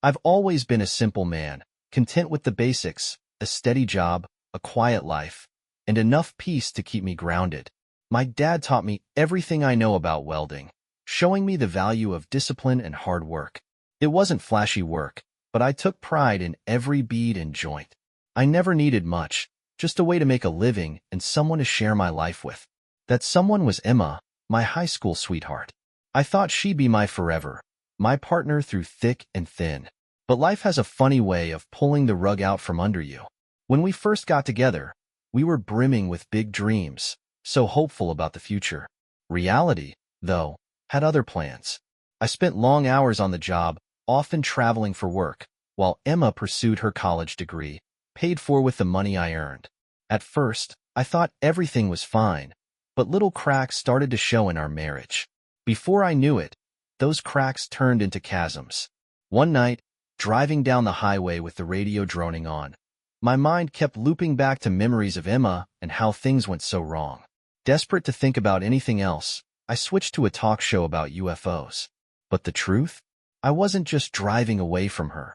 I've always been a simple man, content with the basics, a steady job, a quiet life, and enough peace to keep me grounded. My dad taught me everything I know about welding, showing me the value of discipline and hard work. It wasn't flashy work, but I took pride in every bead and joint. I never needed much, just a way to make a living and someone to share my life with. That someone was Emma, my high school sweetheart. I thought she'd be my forever, my partner through thick and thin. But life has a funny way of pulling the rug out from under you. When we first got together, we were brimming with big dreams, so hopeful about the future. Reality, though, had other plans. I spent long hours on the job, often traveling for work, while Emma pursued her college degree, paid for with the money I earned. At first, I thought everything was fine, but little cracks started to show in our marriage. Before I knew it, those cracks turned into chasms. One night, driving down the highway with the radio droning on, my mind kept looping back to memories of Emma and how things went so wrong. Desperate to think about anything else, I switched to a talk show about UFOs. But the truth? I wasn't just driving away from her.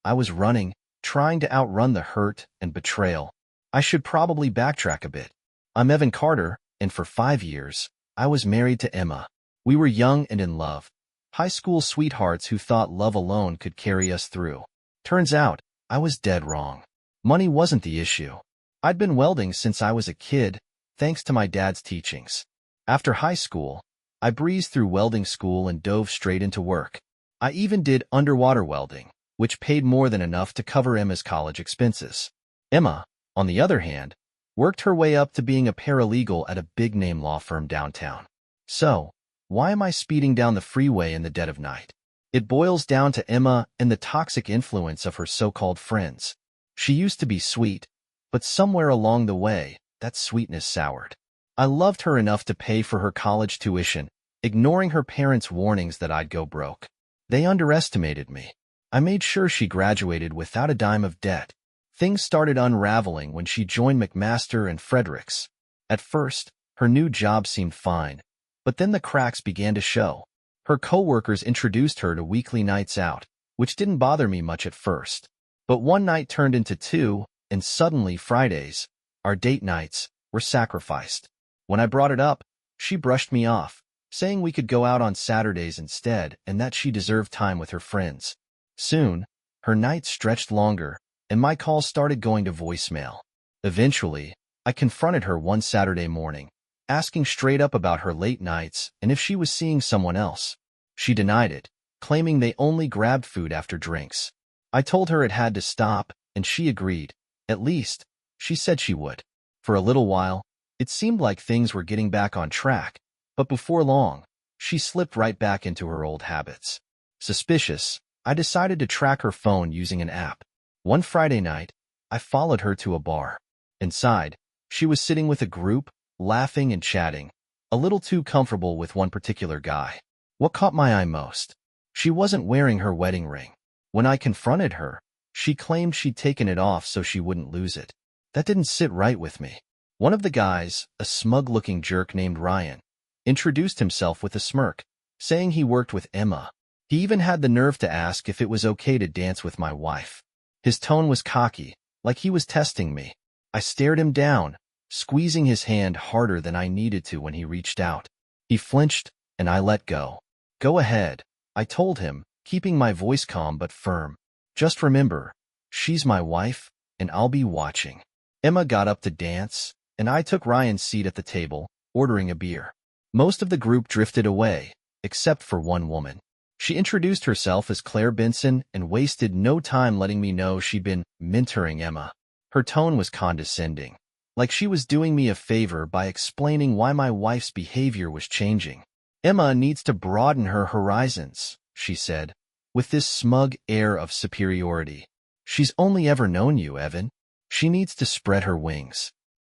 I was running, trying to outrun the hurt and betrayal. I should probably backtrack a bit. I'm Evan Carter, and for 5 years, I was married to Emma. We were young and in love. High school sweethearts who thought love alone could carry us through. Turns out, I was dead wrong. Money wasn't the issue. I'd been welding since I was a kid, thanks to my dad's teachings. After high school, I breezed through welding school and dove straight into work. I even did underwater welding, which paid more than enough to cover Emma's college expenses. Emma, on the other hand, worked her way up to being a paralegal at a big-name law firm downtown. So, why am I speeding down the freeway in the dead of night? It boils down to Emma and the toxic influence of her so-called friends. She used to be sweet, but somewhere along the way, that sweetness soured. I loved her enough to pay for her college tuition, ignoring her parents' warnings that I'd go broke. They underestimated me. I made sure she graduated without a dime of debt. Things started unraveling when she joined McMaster and Fredericks. At first, her new job seemed fine, but then the cracks began to show. Her coworkers introduced her to weekly nights out, which didn't bother me much at first. But one night turned into two, and suddenly Fridays, our date nights, were sacrificed. When I brought it up, she brushed me off, saying we could go out on Saturdays instead and that she deserved time with her friends. Soon, her nights stretched longer, and my calls started going to voicemail. Eventually, I confronted her one Saturday morning, asking straight up about her late nights and if she was seeing someone else. She denied it, claiming they only grabbed food after drinks. I told her it had to stop, and she agreed. At least, she said she would. For a little while, it seemed like things were getting back on track, but before long, she slipped right back into her old habits. Suspicious, I decided to track her phone using an app. One Friday night, I followed her to a bar. Inside, she was sitting with a group, laughing and chatting, a little too comfortable with one particular guy. What caught my eye most? She wasn't wearing her wedding ring. When I confronted her, she claimed she'd taken it off so she wouldn't lose it. That didn't sit right with me. One of the guys, a smug-looking jerk named Ryan, introduced himself with a smirk, saying he worked with Emma. He even had the nerve to ask if it was okay to dance with my wife. His tone was cocky, like he was testing me. I stared him down, squeezing his hand harder than I needed to when he reached out. He flinched, and I let go. Go ahead, I told him, keeping my voice calm but firm. Just remember, she's my wife, and I'll be watching. Emma got up to dance, and I took Ryan's seat at the table, ordering a beer. Most of the group drifted away, except for one woman. She introduced herself as Claire Benson and wasted no time letting me know she'd been mentoring Emma. Her tone was condescending, like she was doing me a favor by explaining why my wife's behavior was changing. Emma needs to broaden her horizons, she said, with this smug air of superiority. She's only ever known you, Evan. She needs to spread her wings.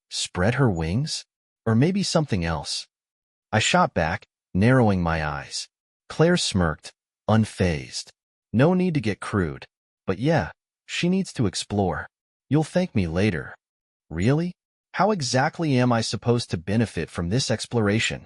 Spread her wings? Or maybe something else. I shot back, narrowing my eyes. Claire smirked, unfazed. No need to get crude. But yeah, she needs to explore. You'll thank me later. Really? How exactly am I supposed to benefit from this exploration?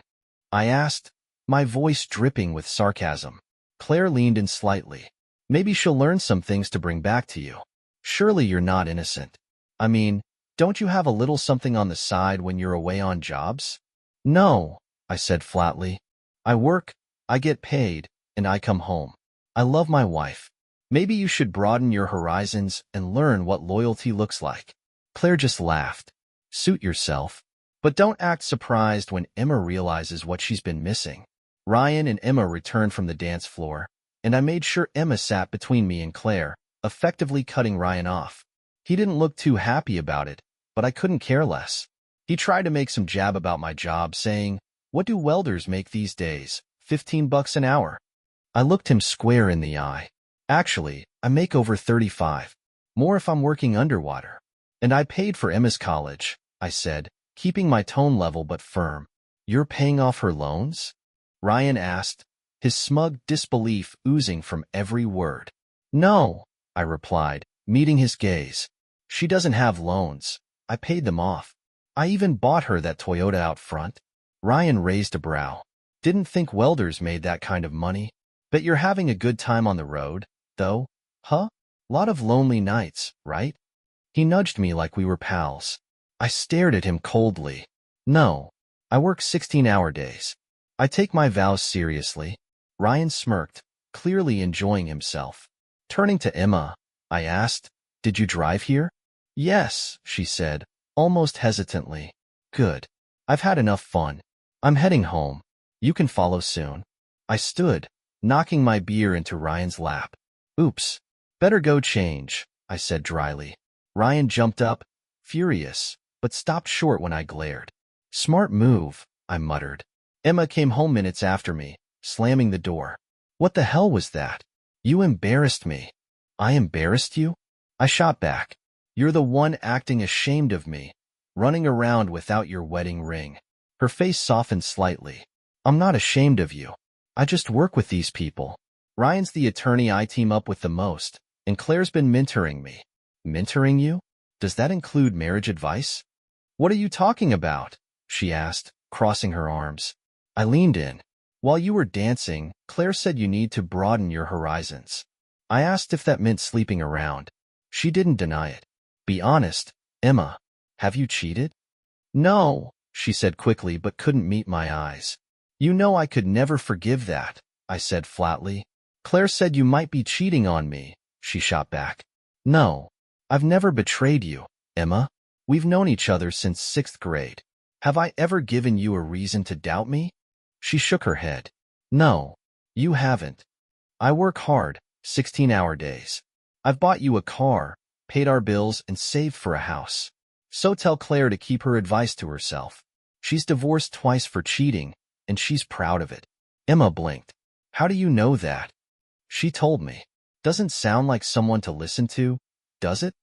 I asked, my voice dripping with sarcasm. Claire leaned in slightly. Maybe she'll learn some things to bring back to you. Surely you're not innocent. I mean, don't you have a little something on the side when you're away on jobs? No, I said flatly. I work, I get paid, and I come home. I love my wife. Maybe you should broaden your horizons and learn what loyalty looks like. Claire just laughed. Suit yourself. But don't act surprised when Emma realizes what she's been missing. Ryan and Emma returned from the dance floor, and I made sure Emma sat between me and Claire, effectively cutting Ryan off. He didn't look too happy about it, but I couldn't care less. He tried to make some jab about my job, saying, "What do welders make these days? $15 an hour." I looked him square in the eye. Actually, I make over 35. More if I'm working underwater. And I paid for Emma's college, I said, keeping my tone level but firm. You're paying off her loans? Ryan asked, his smug disbelief oozing from every word. No, I replied, meeting his gaze. She doesn't have loans. I paid them off. I even bought her that Toyota out front. Ryan raised a brow. Didn't think welders made that kind of money. Bet you're having a good time on the road, though, huh? Lot of lonely nights, right? He nudged me like we were pals. I stared at him coldly. No, I work 16-hour days. I take my vows seriously. Ryan smirked, clearly enjoying himself. Turning to Emma, I asked, "Did you drive here?" "Yes," she said, almost hesitantly. "Good. I've had enough fun. I'm heading home. You can follow soon." I stood, knocking my beer into Ryan's lap. "Oops. Better go change," I said dryly. Ryan jumped up, furious, but stopped short when I glared. "Smart move," I muttered. Emma came home minutes after me, slamming the door. "What the hell was that? You embarrassed me." "I embarrassed you?" I shot back. "You're the one acting ashamed of me, running around without your wedding ring." Her face softened slightly. "I'm not ashamed of you. I just work with these people. Ryan's the attorney I team up with the most, and Claire's been mentoring me." "Mentoring you? Does that include marriage advice?" "What are you talking about?" she asked, crossing her arms. I leaned in. "While you were dancing, Claire said you need to broaden your horizons." I asked if that meant sleeping around. She didn't deny it. "Be honest, Emma. Have you cheated?" "No," she said quickly but couldn't meet my eyes. "You know I could never forgive that," I said flatly. "Claire said you might be cheating on me," she shot back. "No, I've never betrayed you, Emma. We've known each other since 6th grade. Have I ever given you a reason to doubt me?" She shook her head. "No, you haven't. I work hard, 16-hour days. I've bought you a car, paid our bills, and saved for a house. So tell Claire to keep her advice to herself. She's divorced twice for cheating, and she's proud of it." Emma blinked. "How do you know that?" "She told me. Doesn't sound like someone to listen to, does it?"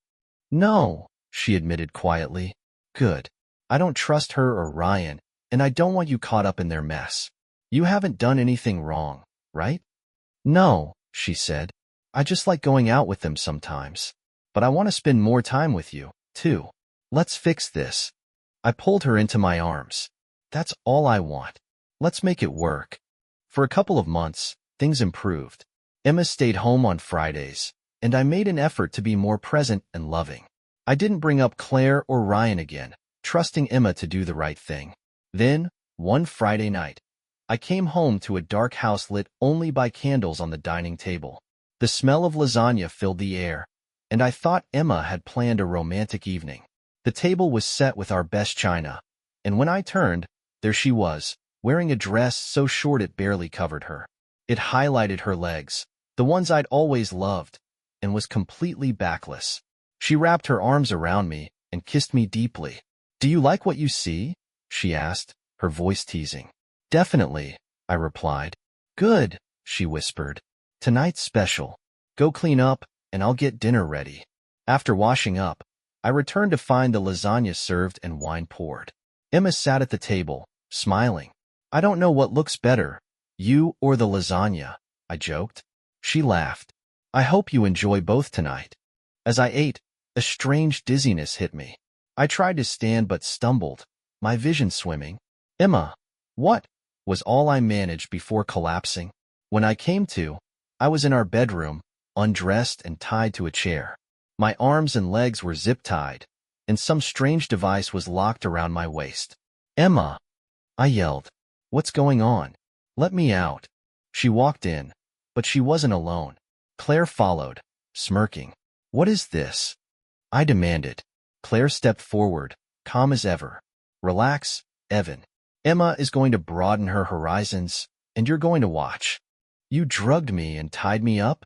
"No," she admitted quietly. "Good. I don't trust her or Ryan, and I don't want you caught up in their mess. You haven't done anything wrong, right?" "No," she said. "I just like going out with them sometimes. But I want to spend more time with you, too. Let's fix this." I pulled her into my arms. "That's all I want. Let's make it work." For a couple of months, things improved. Emma stayed home on Fridays, and I made an effort to be more present and loving. I didn't bring up Claire or Ryan again, trusting Emma to do the right thing. Then, one Friday night, I came home to a dark house lit only by candles on the dining table. The smell of lasagna filled the air, and I thought Emma had planned a romantic evening. The table was set with our best china, and when I turned, there she was, wearing a dress so short it barely covered her. It highlighted her legs, the ones I'd always loved, and was completely backless. She wrapped her arms around me and kissed me deeply. "Do you like what you see?" she asked, her voice teasing. "Definitely," I replied. "Good," she whispered. "Tonight's special. Go clean up, and I'll get dinner ready." After washing up, I returned to find the lasagna served and wine poured. Emma sat at the table, smiling. "I don't know what looks better, you or the lasagna," I joked. She laughed. "I hope you enjoy both tonight." As I ate, a strange dizziness hit me. I tried to stand but stumbled, my vision swimming. "Emma, what?" was all I managed before collapsing. When I came to, I was in our bedroom, undressed and tied to a chair. My arms and legs were zip-tied, and some strange device was locked around my waist. "Emma!" I yelled. "What's going on? Let me out." She walked in, but she wasn't alone. Claire followed, smirking. "What is this?" I demanded. Claire stepped forward, calm as ever. "Relax, Evan. Emma is going to broaden her horizons, and you're going to watch." "You drugged me and tied me up?"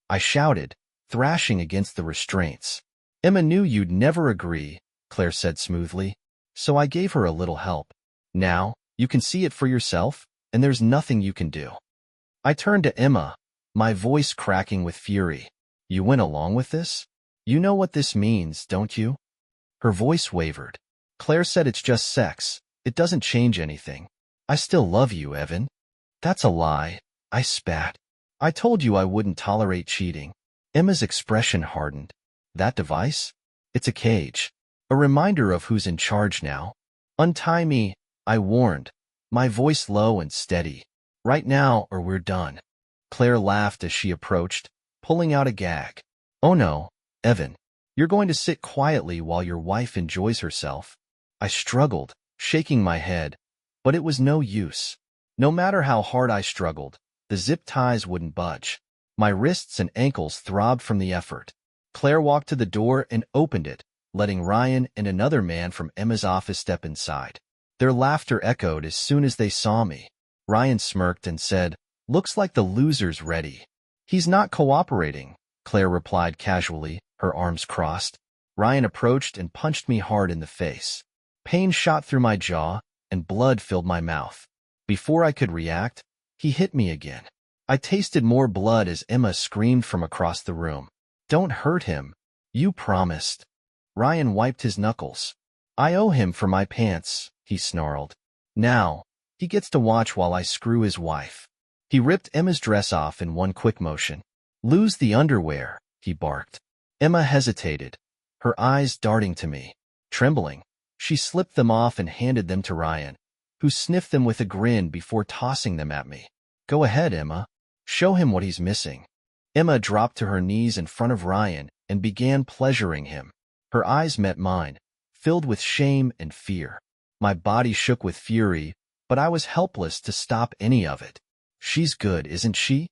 I shouted, thrashing against the restraints. "Emma knew you'd never agree," Claire said smoothly, "so I gave her a little help. Now, you can see it for yourself, and there's nothing you can do." I turned to Emma, my voice cracking with fury. "You went along with this? You know what this means, don't you?" Her voice wavered. "Claire said it's just sex. It doesn't change anything. I still love you, Evan." "That's a lie," I spat. "I told you I wouldn't tolerate cheating." Emma's expression hardened. "That device? It's a cage. A reminder of who's in charge now." "Untie me," I warned, my voice low and steady. "Right now, or we're done." Claire laughed as she approached, pulling out a gag. "Oh no, Evan. You're going to sit quietly while your wife enjoys herself." I struggled, shaking my head, but it was no use. No matter how hard I struggled, the zip ties wouldn't budge. My wrists and ankles throbbed from the effort. Claire walked to the door and opened it, letting Ryan and another man from Emma's office step inside. Their laughter echoed as soon as they saw me. Ryan smirked and said, "Looks like the loser's ready." "He's not cooperating," Claire replied casually, her arms crossed. Ryan approached and punched me hard in the face. Pain shot through my jaw, and blood filled my mouth. Before I could react, he hit me again. I tasted more blood as Emma screamed from across the room. "Don't hurt him. You promised." Ryan wiped his knuckles. "I owe him for my pants," he snarled. "Now, he gets to watch while I screw his wife." He ripped Emma's dress off in one quick motion. "Lose the underwear," he barked. Emma hesitated, her eyes darting to me. Trembling, she slipped them off and handed them to Ryan, who sniffed them with a grin before tossing them at me. "Go ahead, Emma. Show him what he's missing." Emma dropped to her knees in front of Ryan and began pleasuring him. Her eyes met mine, filled with shame and fear. My body shook with fury, but I was helpless to stop any of it. "She's good, isn't she?"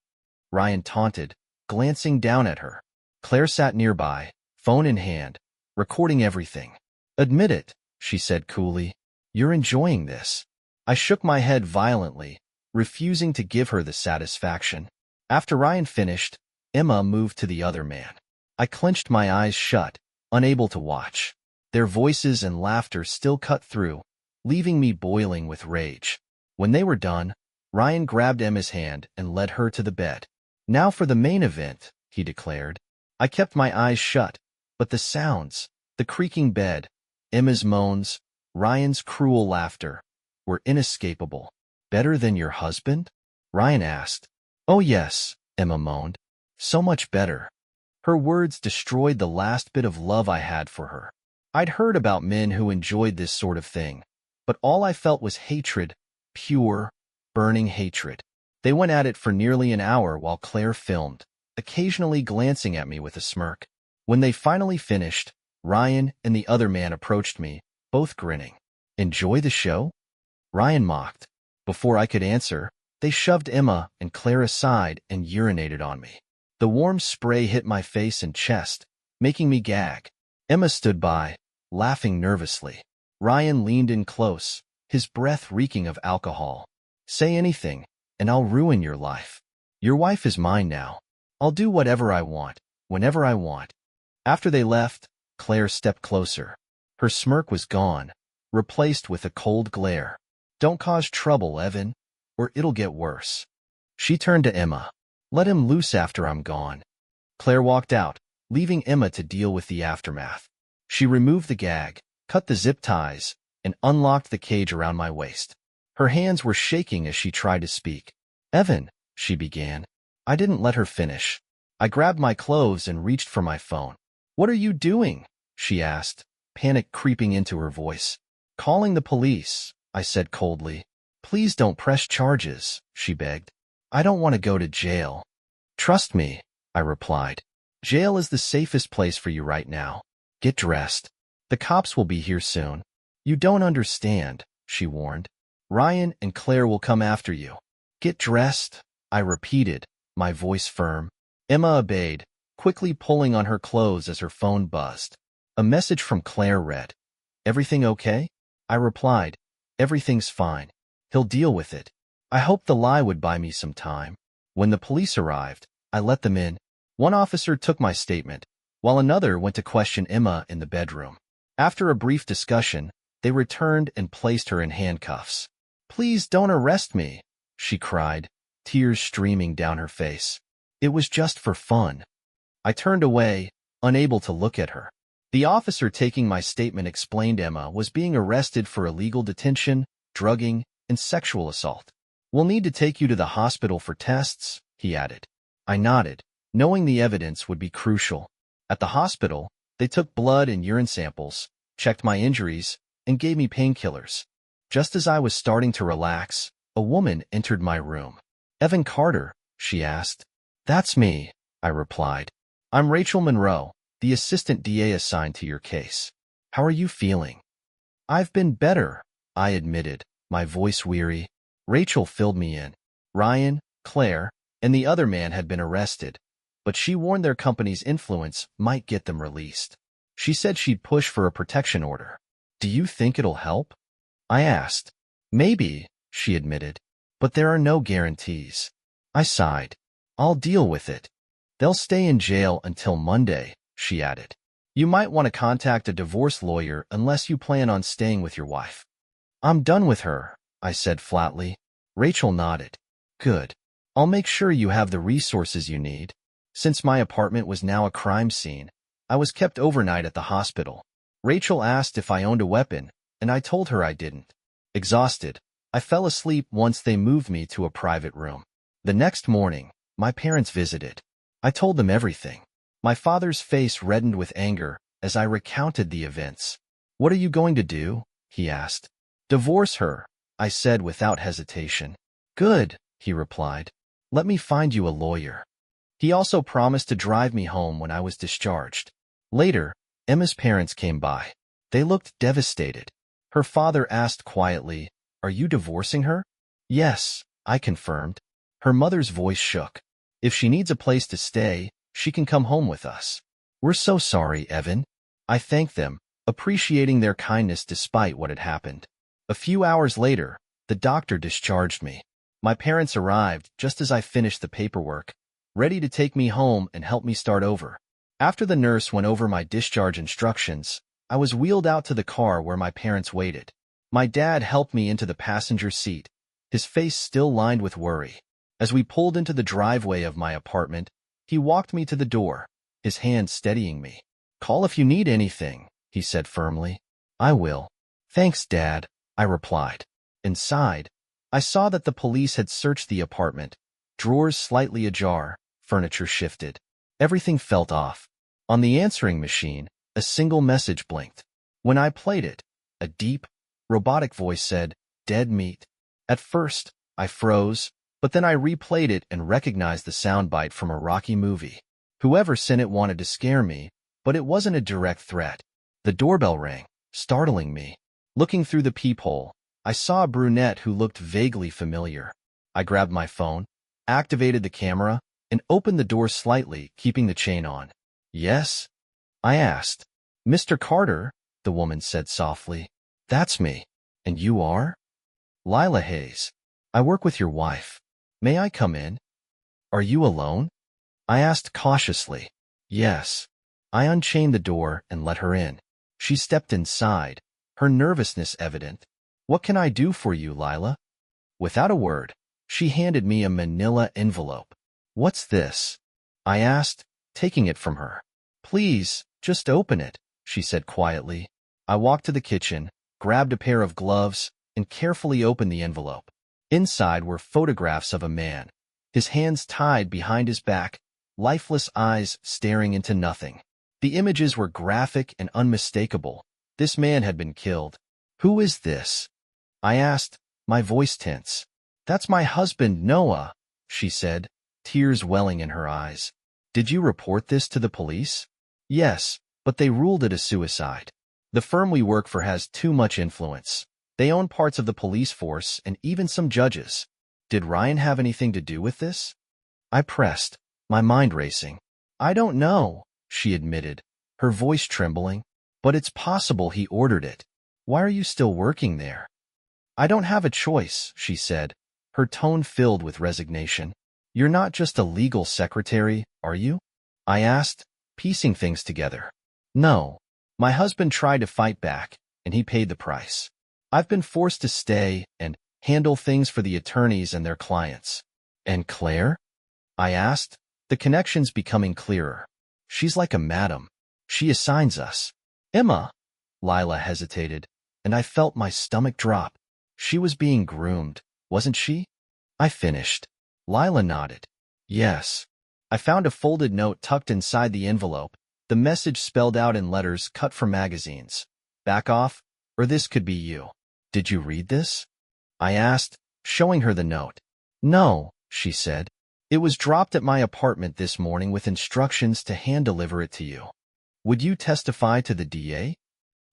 Ryan taunted, glancing down at her. Claire sat nearby, phone in hand, recording everything. "Admit it," she said coolly. "You're enjoying this." I shook my head violently, refusing to give her the satisfaction. After Ryan finished, Emma moved to the other man. I clenched my eyes shut, unable to watch. Their voices and laughter still cut through, leaving me boiling with rage. When they were done, Ryan grabbed Emma's hand and led her to the bed. "Now for the main event," he declared. I kept my eyes shut, but the sounds, the creaking bed, Emma's moans, Ryan's cruel laughter, were inescapable. "Better than your husband?" Ryan asked. "Oh yes," Emma moaned. "So much better." Her words destroyed the last bit of love I had for her. I'd heard about men who enjoyed this sort of thing, but all I felt was hatred, pure, burning hatred. They went at it for nearly an hour while Claire filmed, occasionally glancing at me with a smirk. When they finally finished, Ryan and the other man approached me, both grinning. "Enjoy the show?" Ryan mocked. Before I could answer, they shoved Emma and Claire aside and urinated on me. The warm spray hit my face and chest, making me gag. Emma stood by, laughing nervously. Ryan leaned in close, his breath reeking of alcohol. "Say anything, and I'll ruin your life. Your wife is mine now. I'll do whatever I want, whenever I want." After they left, Claire stepped closer. Her smirk was gone, replaced with a cold glare. "Don't cause trouble, Evan, or it'll get worse." She turned to Emma. "Let him loose after I'm gone." Claire walked out, leaving Emma to deal with the aftermath. She removed the gag, cut the zip ties, and unlocked the cage around my waist. Her hands were shaking as she tried to speak. "Evan," she began. I didn't let her finish. I grabbed my clothes and reached for my phone. "What are you doing?" she asked, panic creeping into her voice. "Calling the police," I said coldly. "Please don't press charges," she begged. "I don't want to go to jail." "Trust me," I replied. Jail is the safest place for you right now. Get dressed. The cops will be here soon. You don't understand, she warned. Ryan and Claire will come after you. Get dressed, I repeated, my voice firm. Emma obeyed, quickly pulling on her clothes as her phone buzzed. A message from Claire read. Everything okay? I replied. Everything's fine. He'll deal with it. I hoped the lie would buy me some time. When the police arrived, I let them in. One officer took my statement, while another went to question Emma in the bedroom. After a brief discussion, they returned and placed her in handcuffs. Please don't arrest me, she cried, tears streaming down her face. It was just for fun. I turned away, unable to look at her. The officer taking my statement explained Emma was being arrested for illegal detention, drugging, and sexual assault. We'll need to take you to the hospital for tests, he added. I nodded, knowing the evidence would be crucial. At the hospital, they took blood and urine samples, checked my injuries, and gave me painkillers. Just as I was starting to relax, a woman entered my room. Evan Carter, she asked. That's me, I replied. I'm Rachel Monroe, the assistant DA assigned to your case. How are you feeling? I've been better, I admitted, my voice weary. Rachel filled me in. Ryan, Claire, and the other man had been arrested, but she warned their company's influence might get them released. She said she'd push for a protection order. Do you think it'll help? I asked. Maybe, she admitted, but there are no guarantees. I sighed. I'll deal with it. They'll stay in jail until Monday, she added. You might want to contact a divorce lawyer unless you plan on staying with your wife. I'm done with her, I said flatly. Rachel nodded. Good. I'll make sure you have the resources you need. Since my apartment was now a crime scene, I was kept overnight at the hospital. Rachel asked if I owned a weapon, and I told her I didn't. Exhausted, I fell asleep once they moved me to a private room. The next morning, my parents visited. I told them everything. My father's face reddened with anger as I recounted the events. What are you going to do? He asked. Divorce her, I said without hesitation. Good, he replied. Let me find you a lawyer. He also promised to drive me home when I was discharged. Later, Emma's parents came by. They looked devastated. Her father asked quietly, Are you divorcing her? Yes, I confirmed. Her mother's voice shook. If she needs a place to stay, she can come home with us. We're so sorry, Evan. I thanked them, appreciating their kindness despite what had happened. A few hours later, the doctor discharged me. My parents arrived just as I finished the paperwork, ready to take me home and help me start over. After the nurse went over my discharge instructions, I was wheeled out to the car where my parents waited. My dad helped me into the passenger seat, his face still lined with worry. As we pulled into the driveway of my apartment, he walked me to the door, his hand steadying me. Call if you need anything, he said firmly. I will. Thanks, Dad, I replied. Inside, I saw that the police had searched the apartment, drawers slightly ajar, furniture shifted. Everything felt off. On the answering machine, a single message blinked. When I played it, a deep, robotic voice said, Dead meat. At first, I froze, but then I replayed it and recognized the soundbite from a Rocky movie. Whoever sent it wanted to scare me, but it wasn't a direct threat. The doorbell rang, startling me. Looking through the peephole, I saw a brunette who looked vaguely familiar. I grabbed my phone, activated the camera, and opened the door slightly, keeping the chain on. Yes? I asked. Mr. Carter, the woman said softly. That's me. And you are? Lila Hayes. I work with your wife. May I come in? Are you alone? I asked cautiously. Yes. I unchained the door and let her in. She stepped inside, her nervousness evident. What can I do for you, Lila? Without a word, she handed me a manila envelope. What's this? I asked, taking it from her. Please, just open it, she said quietly. I walked to the kitchen, grabbed a pair of gloves, and carefully opened the envelope. Inside were photographs of a man, his hands tied behind his back, lifeless eyes staring into nothing. The images were graphic and unmistakable. This man had been killed. Who is this? I asked, my voice tense. That's my husband, Noah, she said, tears welling in her eyes. Did you report this to the police? Yes, but they ruled it a suicide. The firm we work for has too much influence. They own parts of the police force and even some judges. Did Ryan have anything to do with this? I pressed, my mind racing. I don't know, she admitted, her voice trembling. But it's possible he ordered it. Why are you still working there? I don't have a choice, she said, her tone filled with resignation. You're not just a legal secretary, are you? I asked, piecing things together. No. My husband tried to fight back, and he paid the price. I've been forced to stay and handle things for the attorneys and their clients. And Claire? I asked, the connections becoming clearer. She's like a madam. She assigns us. Emma. Lila hesitated, and I felt my stomach drop. She was being groomed, wasn't she? I finished. Lila nodded. Yes. I found a folded note tucked inside the envelope, the message spelled out in letters cut from magazines. Back off, or this could be you. Did you read this? I asked, showing her the note. No, she said. It was dropped at my apartment this morning with instructions to hand-deliver it to you. Would you testify to the DA?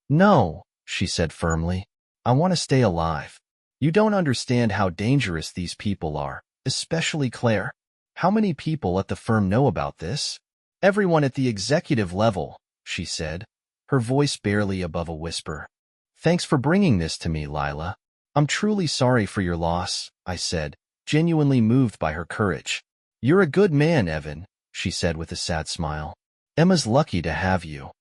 No, she said firmly. I want to stay alive. You don't understand how dangerous these people are, especially Claire. How many people at the firm know about this? Everyone at the executive level, she said, her voice barely above a whisper. Thanks for bringing this to me, Lila. I'm truly sorry for your loss, I said, genuinely moved by her courage. You're a good man, Evan, she said with a sad smile. Emma's lucky to have you.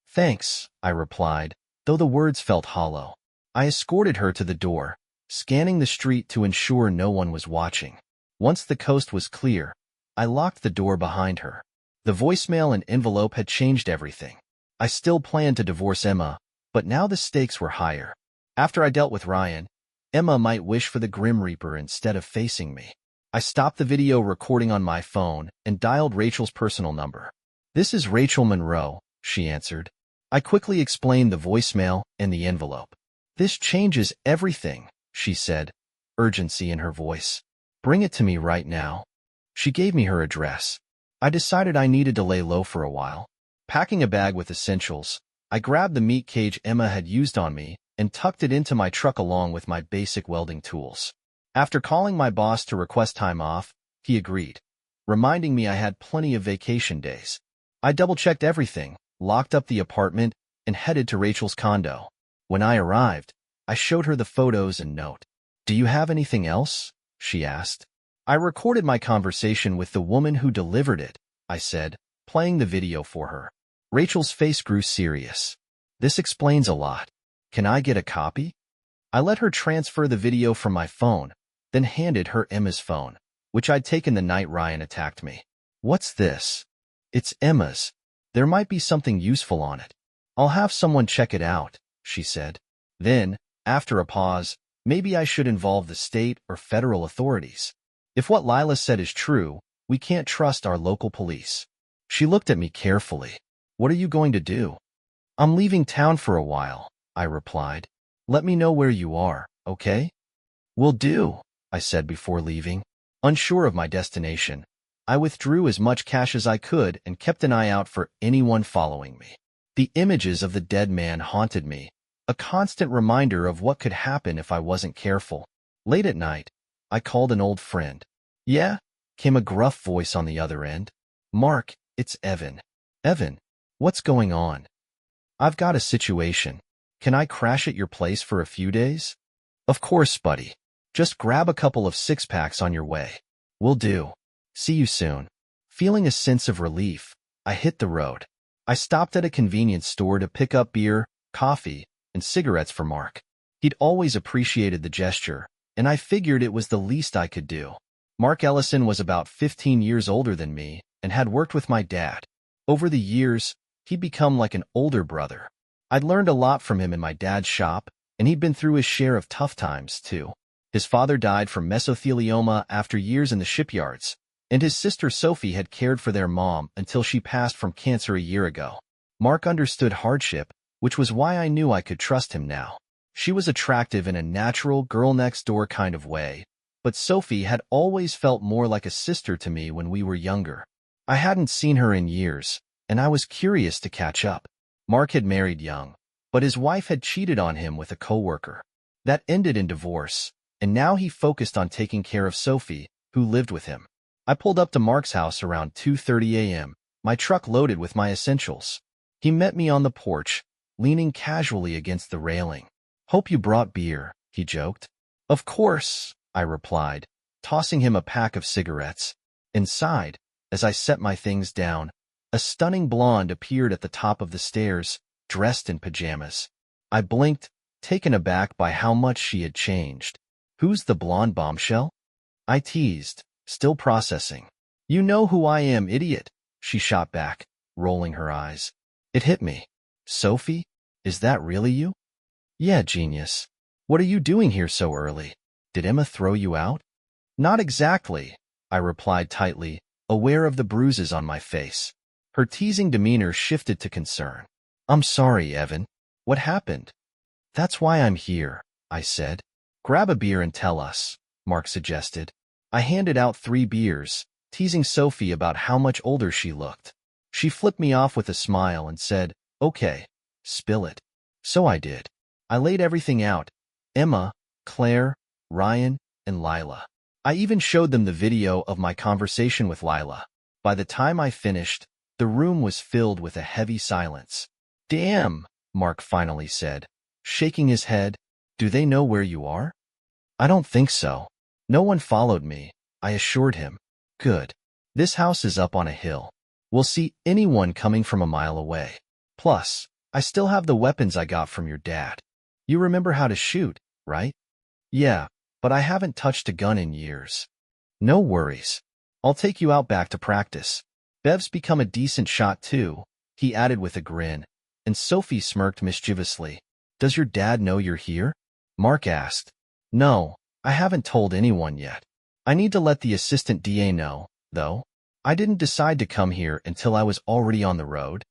Thanks, I replied, though the words felt hollow. I escorted her to the door, scanning the street to ensure no one was watching. Once the coast was clear, I locked the door behind her. The voicemail and envelope had changed everything. I still planned to divorce Emma, but now the stakes were higher. After I dealt with Ryan, Emma might wish for the Grim Reaper instead of facing me. I stopped the video recording on my phone and dialed Rachel's personal number. This is Rachel Monroe, she answered. I quickly explained the voicemail and the envelope. This changes everything, she said, urgency in her voice. Bring it to me right now. She gave me her address. I decided I needed to lay low for a while. Packing a bag with essentials, I grabbed the meat cage Emma had used on me and tucked it into my truck along with my basic welding tools. After calling my boss to request time off, he agreed, reminding me I had plenty of vacation days. I double-checked everything, locked up the apartment, and headed to Rachel's condo. When I arrived, I showed her the photos and note. Do you have anything else? She asked. I recorded my conversation with the woman who delivered it, I said, playing the video for her. Rachel's face grew serious. This explains a lot. Can I get a copy? I let her transfer the video from my phone, then handed her Emma's phone, which I'd taken the night Ryan attacked me. What's this? It's Emma's. There might be something useful on it. I'll have someone check it out, she said. Then, after a pause, maybe I should involve the state or federal authorities. If what Lila said is true, we can't trust our local police. She looked at me carefully. What are you going to do? I'm leaving town for a while, I replied. Let me know where you are, okay? Will do, I said before leaving. Unsure of my destination, I withdrew as much cash as I could and kept an eye out for anyone following me. The images of the dead man haunted me, a constant reminder of what could happen if I wasn't careful. Late at night, I called an old friend. Yeah? Came a gruff voice on the other end. Mark, it's Evan. Evan, what's going on? I've got a situation. Can I crash at your place for a few days? Of course, buddy. Just grab a couple of six-packs on your way. Will do. See you soon. Feeling a sense of relief, I hit the road. I stopped at a convenience store to pick up beer, coffee, and cigarettes for Mark. He'd always appreciated the gesture, and I figured it was the least I could do. Mark Ellison was about 15 years older than me and had worked with my dad. Over the years, he'd become like an older brother. I'd learned a lot from him in my dad's shop, and he'd been through his share of tough times, too. His father died from mesothelioma after years in the shipyards, and his sister Sophie had cared for their mom until she passed from cancer a year ago. Mark understood hardship, which was why I knew I could trust him now. She was attractive in a natural, girl-next-door kind of way, but Sophie had always felt more like a sister to me when we were younger. I hadn't seen her in years, and I was curious to catch up. Mark had married young, but his wife had cheated on him with a coworker. That ended in divorce, and now he focused on taking care of Sophie, who lived with him. I pulled up to Mark's house around 2:30 a.m., my truck loaded with my essentials. He met me on the porch, leaning casually against the railing. "Hope you brought beer," he joked. "Of course," I replied, tossing him a pack of cigarettes. Inside, as I set my things down, a stunning blonde appeared at the top of the stairs, dressed in pajamas. I blinked, taken aback by how much she had changed. "Who's the blonde bombshell?" I teased, still processing. "You know who I am, idiot," she shot back, rolling her eyes. It hit me. "Sophie? Is that really you?" "Yeah, genius. What are you doing here so early? Did Emma throw you out?" "Not exactly," I replied tightly, aware of the bruises on my face. Her teasing demeanor shifted to concern. "I'm sorry, Evan. What happened?" "That's why I'm here," I said. "Grab a beer and tell us," Mark suggested. I handed out 3 beers, teasing Sophie about how much older she looked. She flipped me off with a smile and said, "Okay, spill it." So I did. I laid everything out: Emma, Claire, Ryan, and Lila. I even showed them the video of my conversation with Lila. By the time I finished, the room was filled with a heavy silence. "Damn," Mark finally said, shaking his head. "Do they know where you are?" "I don't think so. No one followed me," I assured him. "Good. This house is up on a hill. We'll see anyone coming from a mile away. Plus, I still have the weapons I got from your dad. You remember how to shoot, right?" "Yeah, but I haven't touched a gun in years." "No worries. I'll take you out back to practice. Bev's become a decent shot too," he added with a grin, and Sophie smirked mischievously. "Does your dad know you're here?" Mark asked. "No, I haven't told anyone yet. I need to let the assistant DA know, though. I didn't decide to come here until I was already on the road."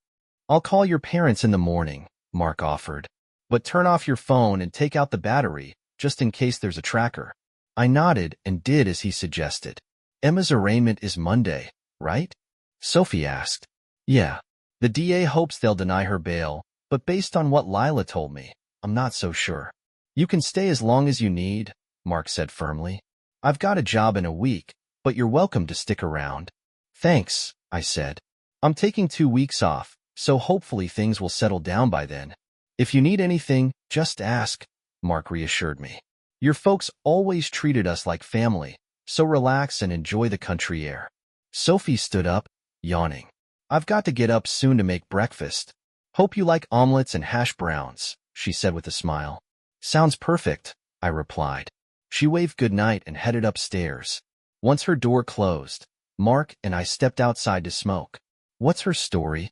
"I'll call your parents in the morning," Mark offered. "But turn off your phone and take out the battery, just in case there's a tracker." I nodded and did as he suggested. "Emma's arraignment is Monday, right?" Sophie asked. "Yeah. The DA hopes they'll deny her bail, but based on what Lila told me, I'm not so sure." "You can stay as long as you need," Mark said firmly. "I've got a job in a week, but you're welcome to stick around." "Thanks," I said. "I'm taking 2 weeks off, so hopefully things will settle down by then." "If you need anything, just ask," Mark reassured me. "Your folks always treated us like family, so relax and enjoy the country air." Sophie stood up, yawning. "I've got to get up soon to make breakfast. Hope you like omelets and hash browns," she said with a smile. "Sounds perfect," I replied. She waved goodnight and headed upstairs. Once her door closed, Mark and I stepped outside to smoke. "What's her story?"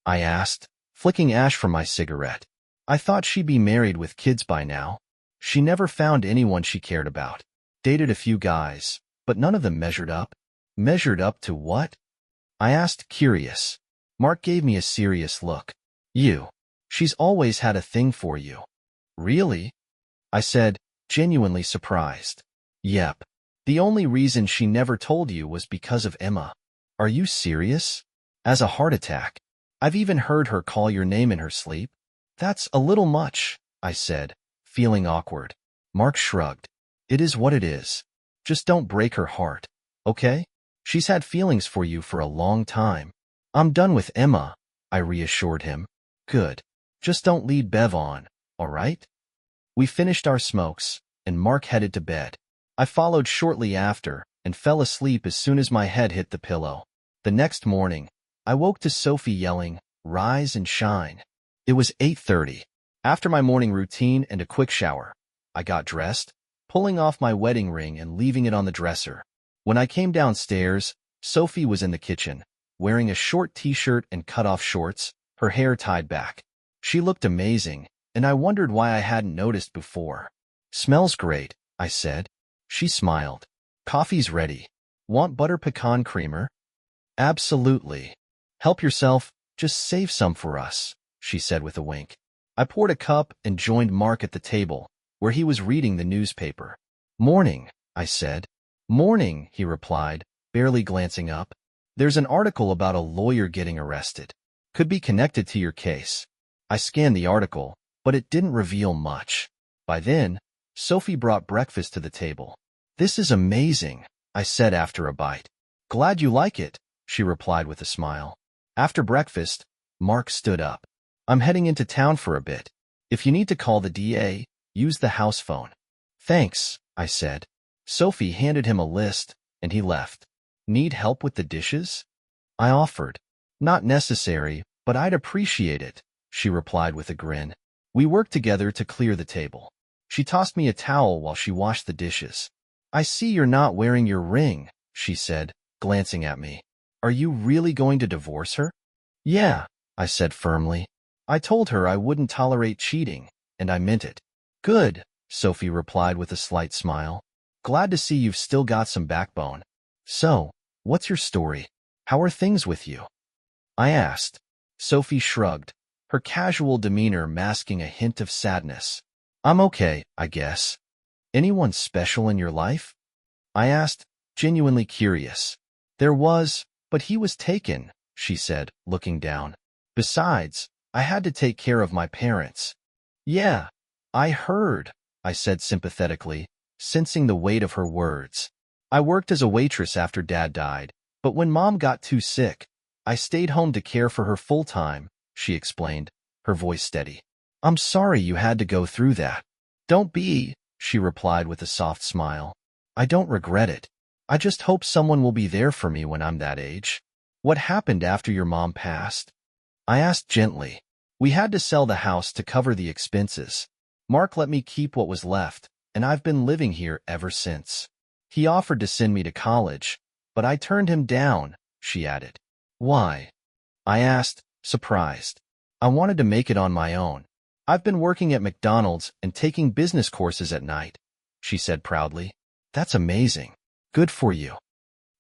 I asked, flicking ash from my cigarette. "I thought she'd be married with kids by now. She never found anyone she cared about. Dated a few guys, but none of them measured up." "Measured up to what?" I asked, curious. Mark gave me a serious look. "You. She's always had a thing for you." "Really?" I said, genuinely surprised. "Yep. The only reason she never told you was because of Emma." "Are you serious?" "As a heart attack. I've even heard her call your name in her sleep." "That's a little much," I said, feeling awkward. Mark shrugged. "It is what it is. Just don't break her heart, okay? She's had feelings for you for a long time." "I'm done with Emma," I reassured him. "Good. Just don't lead Bev on, all right?" We finished our smokes, and Mark headed to bed. I followed shortly after and fell asleep as soon as my head hit the pillow. The next morning, I woke to Sophie yelling, "Rise and shine." It was 8:30. After my morning routine and a quick shower, I got dressed, pulling off my wedding ring and leaving it on the dresser. When I came downstairs, Sophie was in the kitchen, wearing a short t-shirt and cut-off shorts, her hair tied back. She looked amazing, and I wondered why I hadn't noticed before. "Smells great," I said. She smiled. "Coffee's ready. Want butter pecan creamer?" "Absolutely. Help yourself, just save some for us," she said with a wink. I poured a cup and joined Mark at the table, where he was reading the newspaper. "Morning," I said. "Morning," he replied, barely glancing up. There's an article about a lawyer getting arrested. Could be connected to your case. I scanned the article, but it didn't reveal much. By then, Sophie brought breakfast to the table. This is amazing, I said after a bite. Glad you like it, she replied with a smile. After breakfast, Mark stood up. I'm heading into town for a bit. If you need to call the DA, use the house phone. Thanks, I said. Sophie handed him a list, and he left. Need help with the dishes? I offered. Not necessary, but I'd appreciate it, she replied with a grin. We worked together to clear the table. She tossed me a towel while she washed the dishes. I see you're not wearing your ring, she said, glancing at me. Are you really going to divorce her? Yeah, I said firmly. I told her I wouldn't tolerate cheating, and I meant it. Good, Sophie replied with a slight smile. Glad to see you've still got some backbone. So, what's your story? How are things with you? I asked. Sophie shrugged, her casual demeanor masking a hint of sadness. I'm okay, I guess. Anyone special in your life? I asked, genuinely curious. There was, but he was taken, she said, looking down. Besides, I had to take care of my parents. Yeah, I heard, I said sympathetically, sensing the weight of her words. I worked as a waitress after Dad died, but when Mom got too sick, I stayed home to care for her full-time, she explained, her voice steady. I'm sorry you had to go through that. Don't be, she replied with a soft smile. I don't regret it. I just hope someone will be there for me when I'm that age. What happened after your mom passed? I asked gently. We had to sell the house to cover the expenses. Mark let me keep what was left, and I've been living here ever since. He offered to send me to college, but I turned him down, she added. Why? I asked, surprised. I wanted to make it on my own. I've been working at McDonald's and taking business courses at night, she said proudly. That's amazing. Good for you.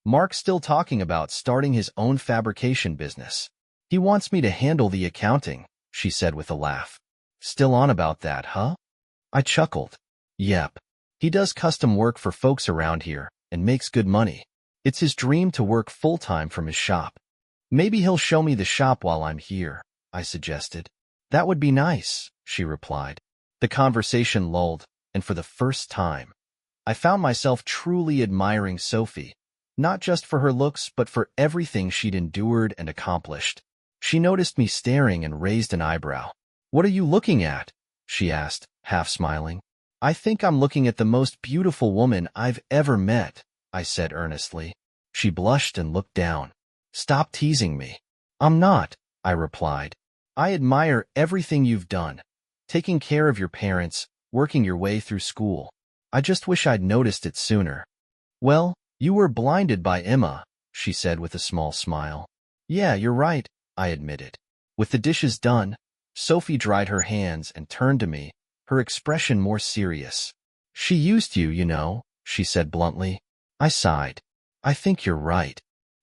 Mark's still talking about starting his own fabrication business. He wants me to handle the accounting, she said with a laugh. Still on about that, huh? I chuckled. Yep. He does custom work for folks around here and makes good money. It's his dream to work full-time from his shop. Maybe he'll show me the shop while I'm here, I suggested. That would be nice, she replied. The conversation lulled, and for the first time, I found myself truly admiring Sophie, not just for her looks but for everything she'd endured and accomplished. She noticed me staring and raised an eyebrow. What are you looking at? She asked, half smiling. I think I'm looking at the most beautiful woman I've ever met, I said earnestly. She blushed and looked down. Stop teasing me. I'm not, I replied. I admire everything you've done. Taking care of your parents, working your way through school. I just wish I'd noticed it sooner. Well, you were blinded by Emma, she said with a small smile. Yeah, you're right, I admitted. With the dishes done, Sophie dried her hands and turned to me, her expression more serious. She used you, you know, she said bluntly. I sighed. I think you're right.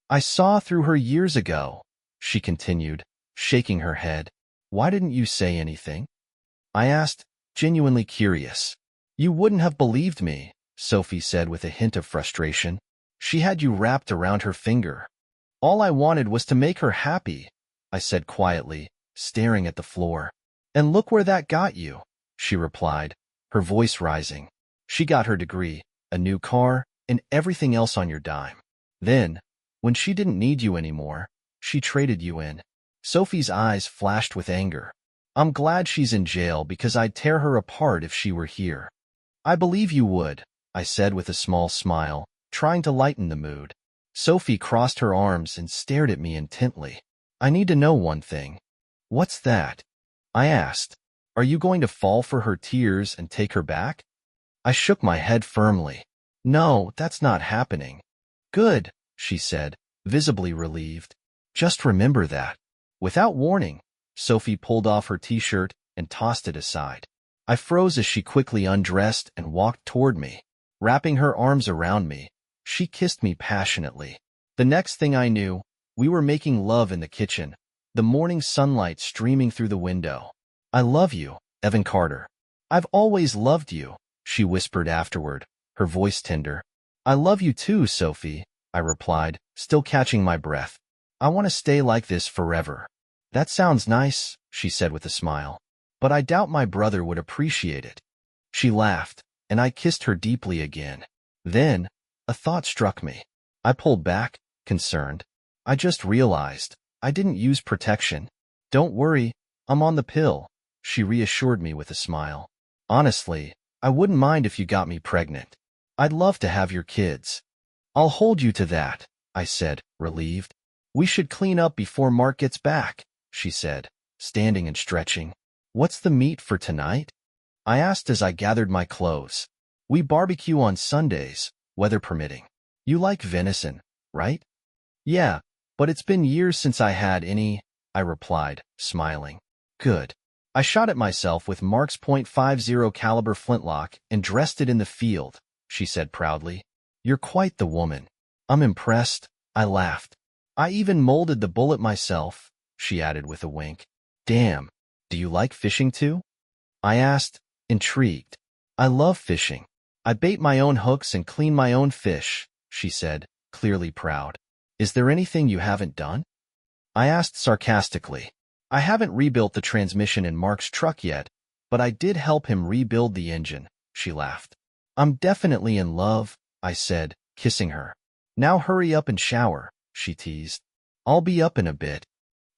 I saw through her years ago, she continued, shaking her head. Why didn't you say anything? I asked, genuinely curious. You wouldn't have believed me, Sophie said with a hint of frustration. She had you wrapped around her finger. All I wanted was to make her happy, I said quietly, staring at the floor. And look where that got you, she replied, her voice rising. She got her degree, a new car, and everything else on your dime. Then, when she didn't need you anymore, she traded you in. Sophie's eyes flashed with anger. I'm glad she's in jail because I'd tear her apart if she were here. I believe you would, I said with a small smile, trying to lighten the mood. Sophie crossed her arms and stared at me intently. I need to know one thing. What's that? I asked. Are you going to fall for her tears and take her back? I shook my head firmly. No, that's not happening. Good, she said, visibly relieved. Just remember that. Without warning, Sophie pulled off her t-shirt and tossed it aside. I froze as she quickly undressed and walked toward me. Wrapping her arms around me, she kissed me passionately. The next thing I knew, we were making love in the kitchen, the morning sunlight streaming through the window. I love you, Evan Carter. I've always loved you, she whispered afterward, her voice tender. I love you too, Sophie, I replied, still catching my breath. I want to stay like this forever. That sounds nice, she said with a smile. But I doubt my brother would appreciate it. She laughed, and I kissed her deeply again. Then, a thought struck me. I pulled back, concerned. I just realized I didn't use protection. Don't worry, I'm on the pill, she reassured me with a smile. Honestly, I wouldn't mind if you got me pregnant. I'd love to have your kids. I'll hold you to that, I said, relieved. We should clean up before Mark gets back, she said, standing and stretching. What's the meat for tonight? I asked as I gathered my clothes. We barbecue on Sundays, weather permitting. You like venison, right? Yeah, but it's been years since I had any, I replied, smiling. Good. I shot at myself with Mark's .50 caliber flintlock and dressed it in the field, she said proudly. You're quite the woman. I'm impressed, I laughed. I even molded the bullet myself, she added with a wink. Damn, do you like fishing too? I asked, intrigued. I love fishing. I bait my own hooks and clean my own fish, she said, clearly proud. Is there anything you haven't done? I asked sarcastically. I haven't rebuilt the transmission in Mark's truck yet, but I did help him rebuild the engine, she laughed. I'm definitely in love, I said, kissing her. Now hurry up and shower, she teased. I'll be up in a bit.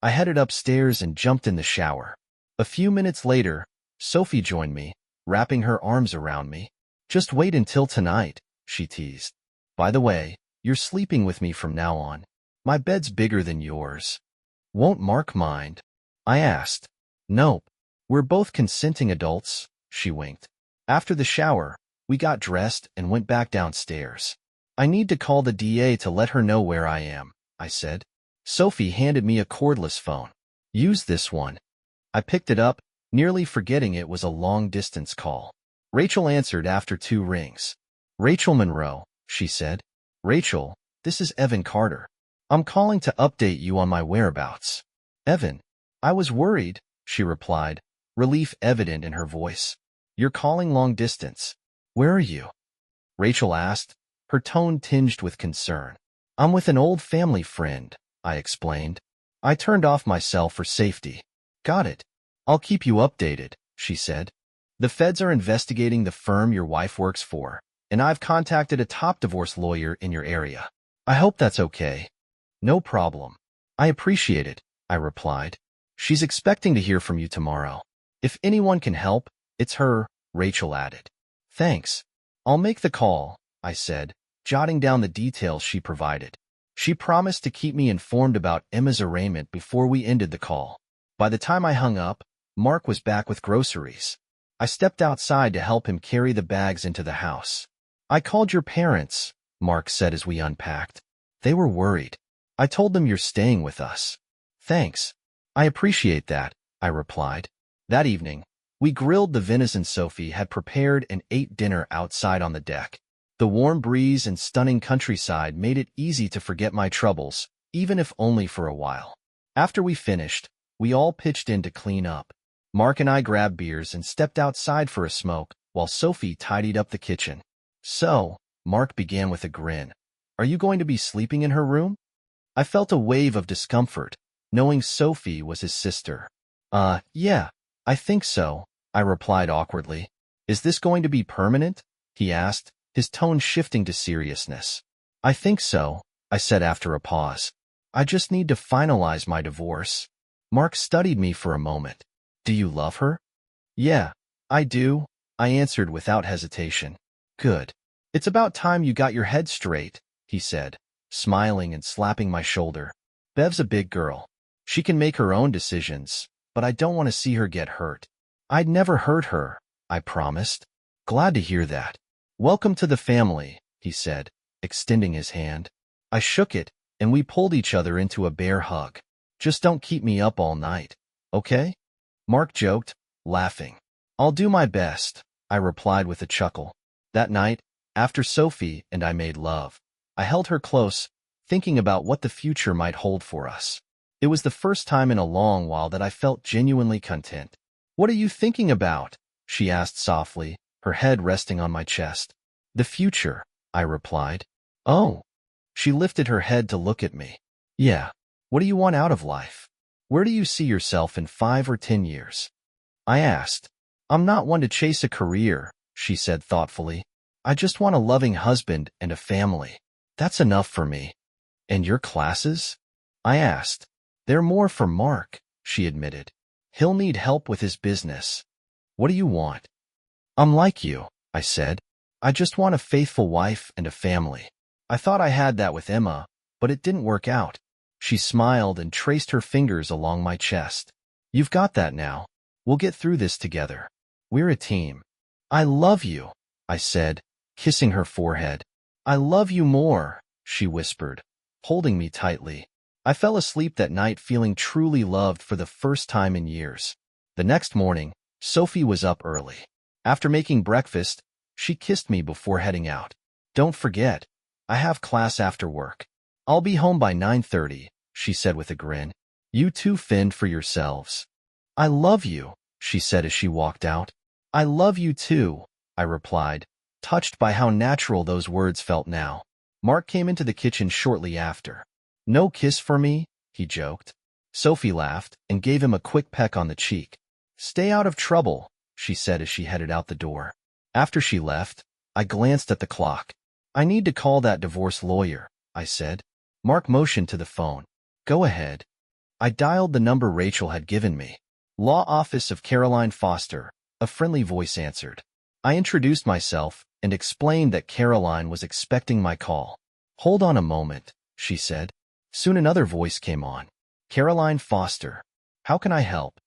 I headed upstairs and jumped in the shower. A few minutes later, Sophie joined me, wrapping her arms around me. Just wait until tonight, she teased. By the way, you're sleeping with me from now on. My bed's bigger than yours. Won't Mark mind? I asked. Nope. We're both consenting adults, she winked. After the shower, we got dressed and went back downstairs. I need to call the DA to let her know where I am, I said. Sophie handed me a cordless phone. Use this one. I picked it up, nearly forgetting it was a long-distance call. Rachel answered after 2 rings. Rachel Monroe, she said. Rachel, this is Evan Carter. I'm calling to update you on my whereabouts. Evan, I was worried, she replied, relief evident in her voice. You're calling long distance. Where are you? Rachel asked, her tone tinged with concern. I'm with an old family friend, I explained. I turned off my cell for safety. Got it. I'll keep you updated, she said. The feds are investigating the firm your wife works for, and I've contacted a top divorce lawyer in your area. I hope that's okay. No problem. I appreciate it, I replied. She's expecting to hear from you tomorrow. If anyone can help, it's her, Rachel added. Thanks. I'll make the call, I said, jotting down the details she provided. She promised to keep me informed about Emma's arraignment before we ended the call. By the time I hung up, Mark was back with groceries. I stepped outside to help him carry the bags into the house. I called your parents, Mark said as we unpacked. They were worried. I told them you're staying with us. Thanks. I appreciate that, I replied. That evening, we grilled the venison Sophie had prepared and ate dinner outside on the deck. The warm breeze and stunning countryside made it easy to forget my troubles, even if only for a while. After we finished, we all pitched in to clean up. Mark and I grabbed beers and stepped outside for a smoke, while Sophie tidied up the kitchen. So, Mark began with a grin. Are you going to be sleeping in her room? I felt a wave of discomfort, knowing Sophie was his sister. Yeah, I think so, I replied awkwardly. Is this going to be permanent? He asked, his tone shifting to seriousness. I think so, I said after a pause. I just need to finalize my divorce. Mark studied me for a moment. Do you love her? Yeah, I do, I answered without hesitation. Good. It's about time you got your head straight, he said, smiling and slapping my shoulder. Bev's a big girl. She can make her own decisions, but I don't want to see her get hurt. I'd never hurt her, I promised. Glad to hear that. Welcome to the family, he said, extending his hand. I shook it, and we pulled each other into a bear hug. Just don't keep me up all night, okay? Mark joked, laughing. I'll do my best, I replied with a chuckle. That night, after Sophie and I made love, I held her close, thinking about what the future might hold for us. It was the first time in a long while that I felt genuinely content. What are you thinking about? She asked softly, her head resting on my chest. The future, I replied. Oh, She lifted her head to look at me. Yeah. What do you want out of life? Where do you see yourself in 5 or 10 years? I asked. I'm not one to chase a career, she said thoughtfully. I just want a loving husband and a family. That's enough for me. And your classes? I asked. They're more for Mark, she admitted. He'll need help with his business. What do you want? I'm like you, I said. I just want a faithful wife and a family. I thought I had that with Emma, but it didn't work out. She smiled and traced her fingers along my chest. You've got that now. We'll get through this together. We're a team. I love you, I said, kissing her forehead. I love you more, she whispered, holding me tightly. I fell asleep that night feeling truly loved for the first time in years. The next morning, Sophie was up early. After making breakfast, she kissed me before heading out. Don't forget, I have class after work. I'll be home by 9:30, she said with a grin. You two fend for yourselves. I love you, she said as she walked out. I love you too, I replied, touched by how natural those words felt now. Mark came into the kitchen shortly after. No kiss for me, he joked. Sophie laughed and gave him a quick peck on the cheek. Stay out of trouble, she said as she headed out the door. After she left, I glanced at the clock. I need to call that divorce lawyer, I said. Mark motioned to the phone. Go ahead. I dialed the number Rachel had given me. Law Office of Caroline Foster, a friendly voice answered. I introduced myself and explained that Caroline was expecting my call. Hold on a moment, she said. Soon another voice came on. Caroline Foster. How can I help?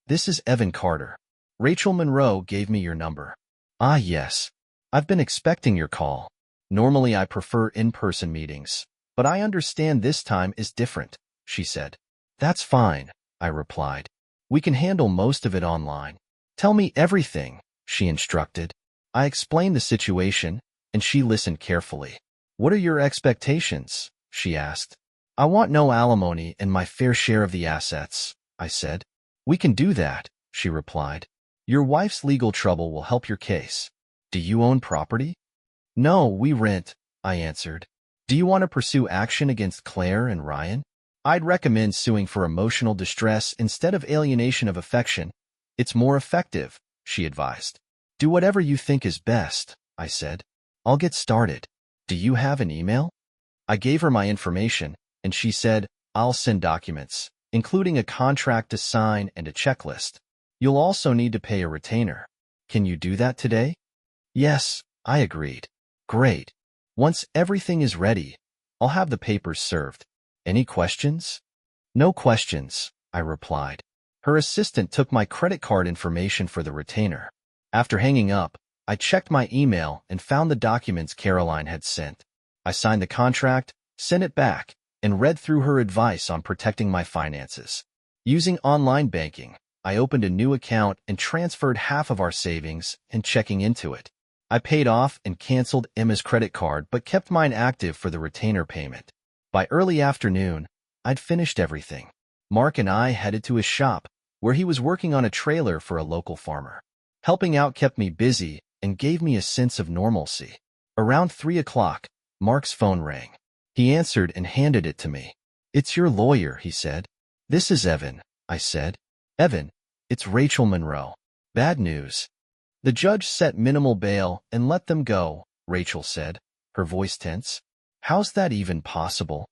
This is Evan Carter. Rachel Monroe gave me your number. Ah, yes. I've been expecting your call. Normally I prefer in-person meetings, but I understand this time is different, she said. That's fine, I replied. We can handle most of it online. Tell me everything, she instructed. I explained the situation, and she listened carefully. What are your expectations? She asked. I want no alimony and my fair share of the assets, I said. We can do that, she replied. Your wife's legal trouble will help your case. Do you own property? No, we rent, I answered. Do you want to pursue action against Claire and Ryan? I'd recommend suing for emotional distress instead of alienation of affection. It's more effective, she advised. Do whatever you think is best, I said. I'll get started. Do you have an email? I gave her my information, and she said, I'll send documents, including a contract to sign and a checklist. You'll also need to pay a retainer. Can you do that today? Yes, I agreed. Great. Once everything is ready, I'll have the papers served. Any questions? No questions, I replied. Her assistant took my credit card information for the retainer. After hanging up, I checked my email and found the documents Caroline had sent. I signed the contract, sent it back, and read through her advice on protecting my finances. Using online banking, I opened a new account and transferred half of our savings and checking into it. I paid off and canceled Emma's credit card but kept mine active for the retainer payment. By early afternoon, I'd finished everything. Mark and I headed to his shop, where he was working on a trailer for a local farmer. Helping out kept me busy and gave me a sense of normalcy. Around 3 o'clock, Mark's phone rang. He answered and handed it to me. It's your lawyer, he said. This is Evan, I said. Evan, it's Rachel Monroe. Bad news. The judge set minimal bail and let them go, Rachel said, her voice tense. How's that even possible?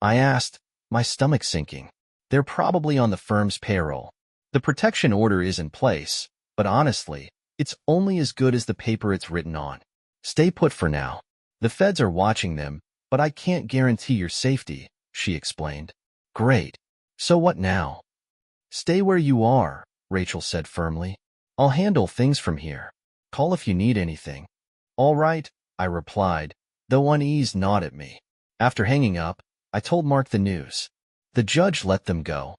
I asked, my stomach sinking. They're probably on the firm's payroll. The protection order is in place, but honestly, it's only as good as the paper it's written on. Stay put for now. The feds are watching them, but I can't guarantee your safety, she explained. Great. So what now? Stay where you are, Rachel said firmly. I'll handle things from here. Call if you need anything. All right, I replied, though unease gnawed at me. After hanging up, I told Mark the news. The judge let them go.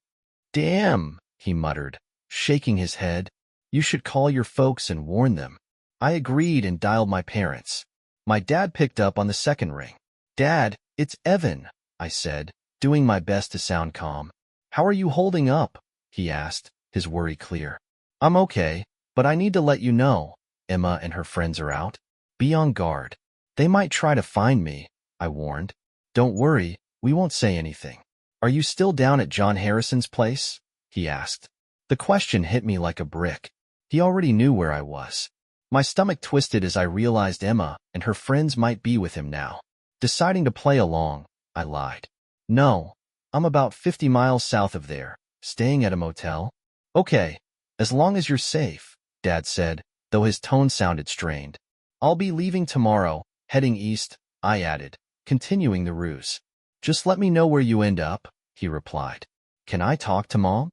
Damn, he muttered, shaking his head. You should call your folks and warn them. I agreed and dialed my parents. My dad picked up on the second ring. Dad, it's Evan, I said, doing my best to sound calm. How are you holding up? He asked, his worry clear. I'm okay, but I need to let you know, Emma and her friends are out. Be on guard. They might try to find me, I warned. Don't worry, we won't say anything. Are you still down at John Harrison's place? He asked. The question hit me like a brick. He already knew where I was. My stomach twisted as I realized Emma and her friends might be with him now. Deciding to play along, I lied. No, I'm about 50 miles south of there, staying at a motel. Okay, as long as you're safe, Dad said, though his tone sounded strained. I'll be leaving tomorrow, heading east, I added, continuing the ruse. Just let me know where you end up, he replied. Can I talk to Mom?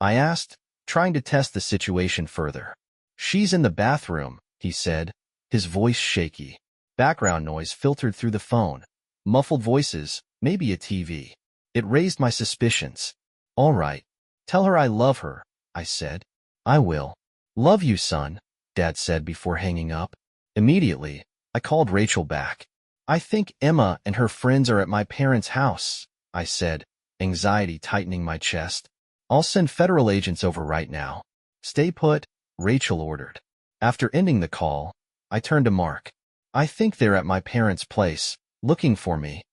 I asked, trying to test the situation further. She's in the bathroom, he said, his voice shaky. Background noise filtered through the phone. Muffled voices, maybe a TV. It raised my suspicions. All right. Tell her I love her, I said. I will. Love you, son, Dad said before hanging up. Immediately, I called Rachel back. I think Emma and her friends are at my parents' house, I said, anxiety tightening my chest. I'll send federal agents over right now. Stay put, Rachel ordered. After ending the call, I turned to Mark. I think they're at my parents' place, looking for me.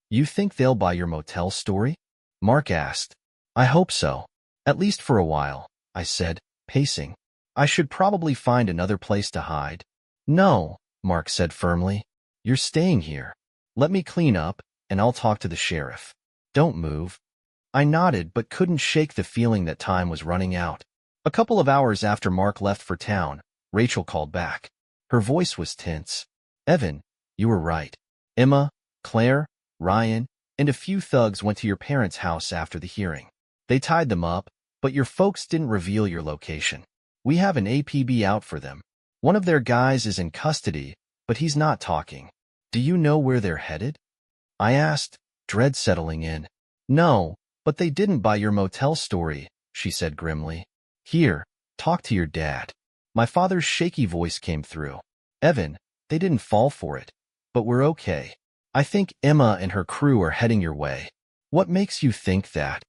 You think they'll buy your motel story? Mark asked. I hope so. At least for a while, I said, pacing. I should probably find another place to hide. No, Mark said firmly. You're staying here. Let me clean up, and I'll talk to the sheriff. Don't move. I nodded but couldn't shake the feeling that time was running out. A couple of hours after Mark left for town, Rachel called back. Her voice was tense. Evan, you were right. Emma, Claire, Ryan, and a few thugs went to your parents' house after the hearing. They tied them up, but your folks didn't reveal your location. We have an APB out for them. One of their guys is in custody, but he's not talking. Do you know where they're headed? I asked, dread settling in. No, but they didn't buy your motel story, she said grimly. Here, talk to your dad. My father's shaky voice came through. Evan, they didn't fall for it, but we're okay. I think Emma and her crew are heading your way. What makes you think that?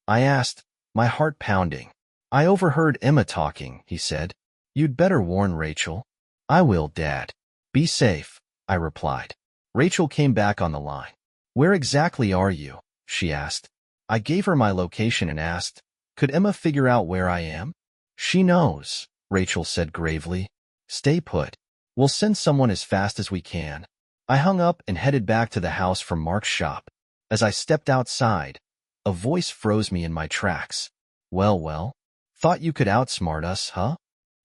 I asked, my heart pounding. I overheard Emma talking, he said. You'd better warn Rachel. I will, Dad. Be safe, I replied. Rachel came back on the line. Where exactly are you? She asked. I gave her my location and asked, could Emma figure out where I am? She knows, Rachel said gravely. Stay put. We'll send someone as fast as we can. I hung up and headed back to the house from Mark's shop. As I stepped outside, a voice froze me in my tracks. Well, thought you could outsmart us, huh?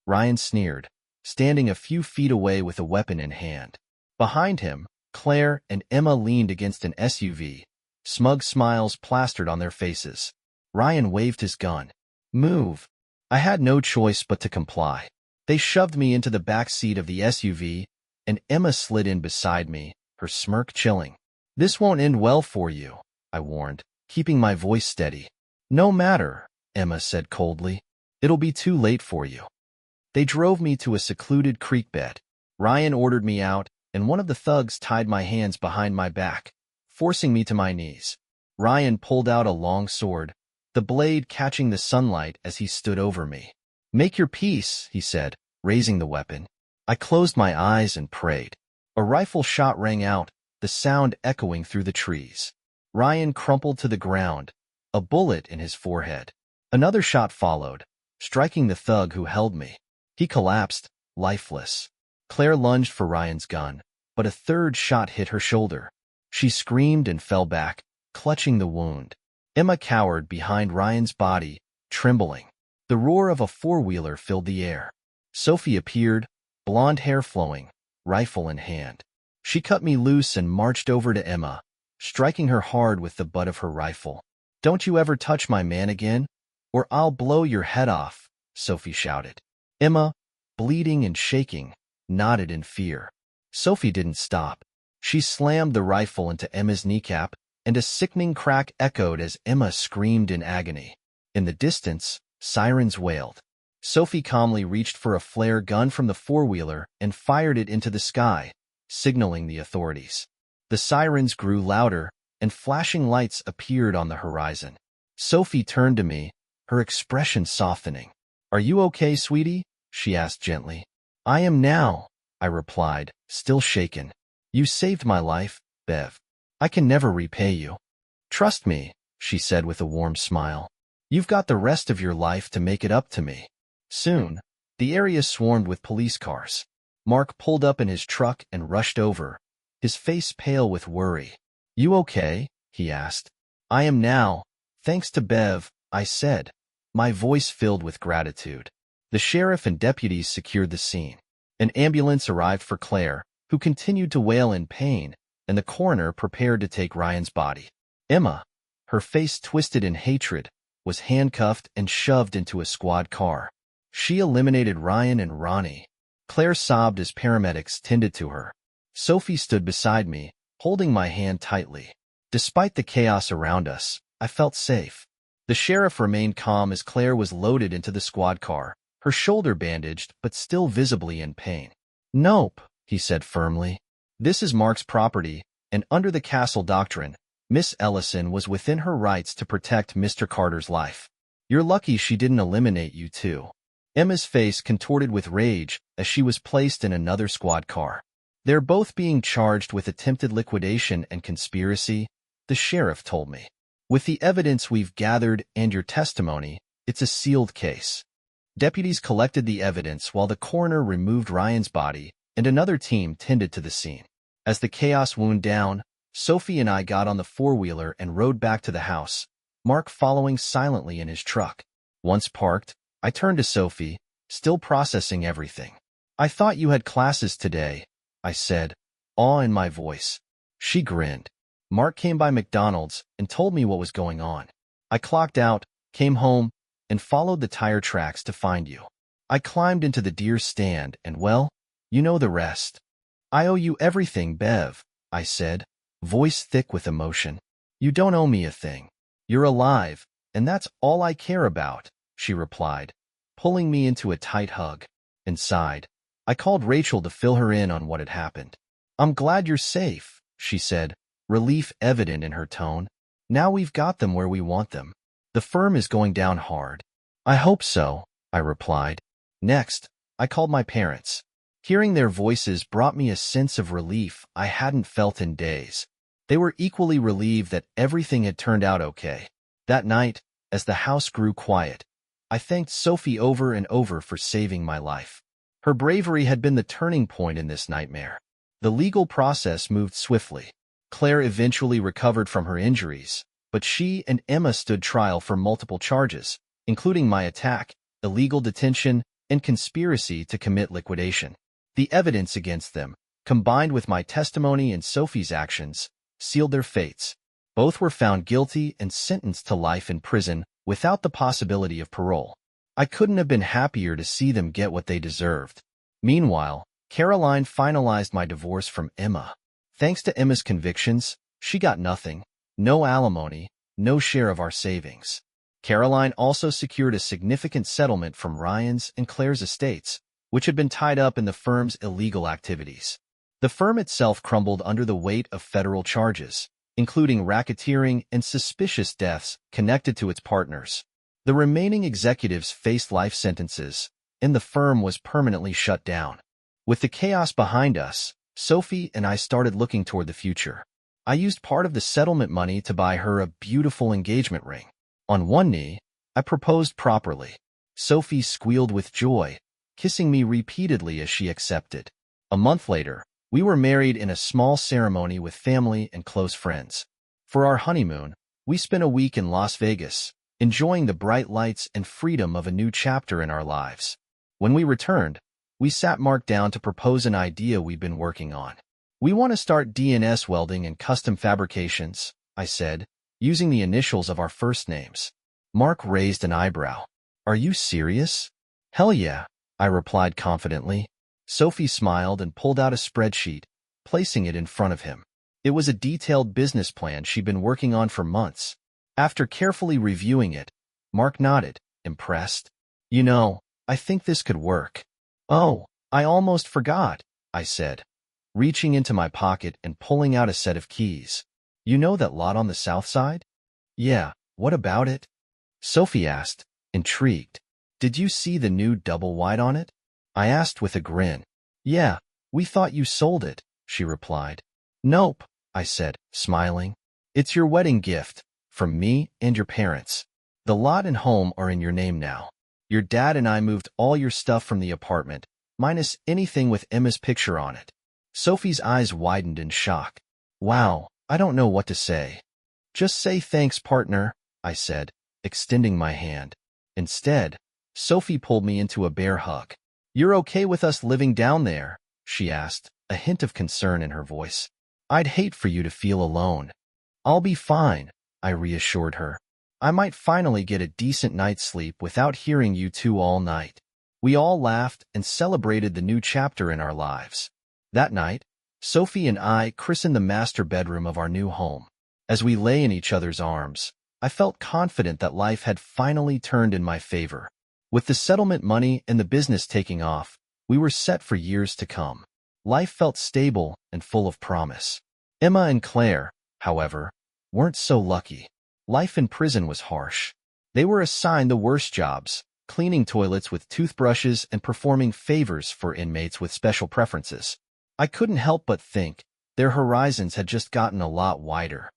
Ryan sneered, standing a few feet away with a weapon in hand. Behind him, Claire and Emma leaned against an SUV, smug smiles plastered on their faces. Ryan waved his gun. Move. I had no choice but to comply. They shoved me into the back seat of the SUV, and Emma slid in beside me, her smirk chilling. This won't end well for you, I warned, keeping my voice steady. No matter, Emma said coldly. It'll be too late for you. They drove me to a secluded creek bed. Ryan ordered me out, and one of the thugs tied my hands behind my back, forcing me to my knees. Ryan pulled out a long sword, the blade catching the sunlight as he stood over me. Make your peace, he said, raising the weapon. I closed my eyes and prayed. A rifle shot rang out, the sound echoing through the trees. Ryan crumpled to the ground, a bullet in his forehead. Another shot followed, striking the thug who held me. He collapsed, lifeless. Claire lunged for Ryan's gun, but a third shot hit her shoulder. She screamed and fell back, clutching the wound. Emma cowered behind Ryan's body, trembling. The roar of a four-wheeler filled the air. Sophie appeared, blonde hair flowing, rifle in hand. She cut me loose and marched over to Emma, striking her hard with the butt of her rifle. Don't you ever touch my man again, or I'll blow your head off, Sophie shouted. Emma, bleeding and shaking, nodded in fear. Sophie didn't stop. She slammed the rifle into Emma's kneecap, and a sickening crack echoed as Emma screamed in agony. In the distance, sirens wailed. Sophie calmly reached for a flare gun from the four-wheeler and fired it into the sky, signaling the authorities. The sirens grew louder, and flashing lights appeared on the horizon. Sophie turned to me, her expression softening. Are you okay, sweetie? She asked gently. I am now, I replied, still shaken. You saved my life, Bev. I can never repay you. Trust me, she said with a warm smile. You've got the rest of your life to make it up to me. Soon, the area swarmed with police cars. Mark pulled up in his truck and rushed over, his face pale with worry. You okay? He asked. I am now, thanks to Bev, I said, my voice filled with gratitude. The sheriff and deputies secured the scene. An ambulance arrived for Claire, who continued to wail in pain, and the coroner prepared to take Ryan's body. Emma, her face twisted in hatred, was handcuffed and shoved into a squad car. She eliminated Ryan and Ronnie. Claire sobbed as paramedics tended to her. Sophie stood beside me, holding my hand tightly. Despite the chaos around us, I felt safe. The sheriff remained calm as Claire was loaded into the squad car, her shoulder bandaged but still visibly in pain. Nope, he said firmly. This is Mark's property, and under the castle doctrine, Miss Ellison was within her rights to protect Mr. Carter's life. You're lucky she didn't eliminate you too. Emma's face contorted with rage as she was placed in another squad car. They're both being charged with attempted liquidation and conspiracy, the sheriff told me. With the evidence we've gathered and your testimony, it's a sealed case. Deputies collected the evidence while the coroner removed Ryan's body and another team tended to the scene. As the chaos wound down, Sophie and I got on the four-wheeler and rode back to the house, Mark following silently in his truck. Once parked, I turned to Sophie, still processing everything. I thought you had classes today, I said, awe in my voice. She grinned. Mark came by McDonald's and told me what was going on. I clocked out, came home, and followed the tire tracks to find you. I climbed into the deer stand and, well, you know the rest. I owe you everything, Bev, I said, voice thick with emotion. You don't owe me a thing. You're alive, and that's all I care about, she replied, pulling me into a tight hug. Inside, I called Rachel to fill her in on what had happened. I'm glad you're safe, she said, relief evident in her tone. Now we've got them where we want them. The firm is going down hard. I hope so, I replied. Next, I called my parents. Hearing their voices brought me a sense of relief I hadn't felt in days. They were equally relieved that everything had turned out okay. That night, as the house grew quiet, I thanked Sophie over and over for saving my life. Her bravery had been the turning point in this nightmare. The legal process moved swiftly. Claire eventually recovered from her injuries, but she and Emma stood trial for multiple charges, including my attack, illegal detention, and conspiracy to commit liquidation. The evidence against them, combined with my testimony and Sophie's actions, sealed their fates. Both were found guilty and sentenced to life in prison without the possibility of parole. I couldn't have been happier to see them get what they deserved. Meanwhile, Caroline finalized my divorce from Emma. Thanks to Emma's convictions, she got nothing, no alimony, no share of our savings. Caroline also secured a significant settlement from Ryan's and Claire's estates, which had been tied up in the firm's illegal activities. The firm itself crumbled under the weight of federal charges, including racketeering and suspicious deaths connected to its partners. The remaining executives faced life sentences, and the firm was permanently shut down. With the chaos behind us, Sophie and I started looking toward the future. I used part of the settlement money to buy her a beautiful engagement ring. On one knee, I proposed properly. Sophie squealed with joy, kissing me repeatedly as she accepted. A month later, we were married in a small ceremony with family and close friends. For our honeymoon, we spent a week in Las Vegas, enjoying the bright lights and freedom of a new chapter in our lives. When we returned, we sat Mark down to propose an idea we've been working on. We want to start DNS welding and custom fabrications, I said, using the initials of our first names. Mark raised an eyebrow. Are you serious? Hell yeah, I replied confidently. Sophie smiled and pulled out a spreadsheet, placing it in front of him. It was a detailed business plan she'd been working on for months. After carefully reviewing it, Mark nodded, impressed. You know, I think this could work. Oh, I almost forgot, I said, reaching into my pocket and pulling out a set of keys. You know that lot on the south side? Yeah, what about it? Sophie asked, intrigued. Did you see the new double wide on it? I asked with a grin. Yeah, we thought you sold it, she replied. Nope, I said, smiling. It's your wedding gift, from me and your parents. The lot and home are in your name now. Your dad and I moved all your stuff from the apartment, minus anything with Emma's picture on it. Sophie's eyes widened in shock. Wow, I don't know what to say. Just say thanks, partner, I said, extending my hand. Instead, Sophie pulled me into a bear hug. You're okay with us living down there? She asked, a hint of concern in her voice. I'd hate for you to feel alone. I'll be fine, I reassured her. I might finally get a decent night's sleep without hearing you two all night. We all laughed and celebrated the new chapter in our lives. That night, Sophie and I christened the master bedroom of our new home. As we lay in each other's arms, I felt confident that life had finally turned in my favor. With the settlement money and the business taking off, we were set for years to come. Life felt stable and full of promise. Emma and Claire, however, weren't so lucky. Life in prison was harsh. They were assigned the worst jobs, cleaning toilets with toothbrushes and performing favors for inmates with special preferences. I couldn't help but think their horizons had just gotten a lot wider.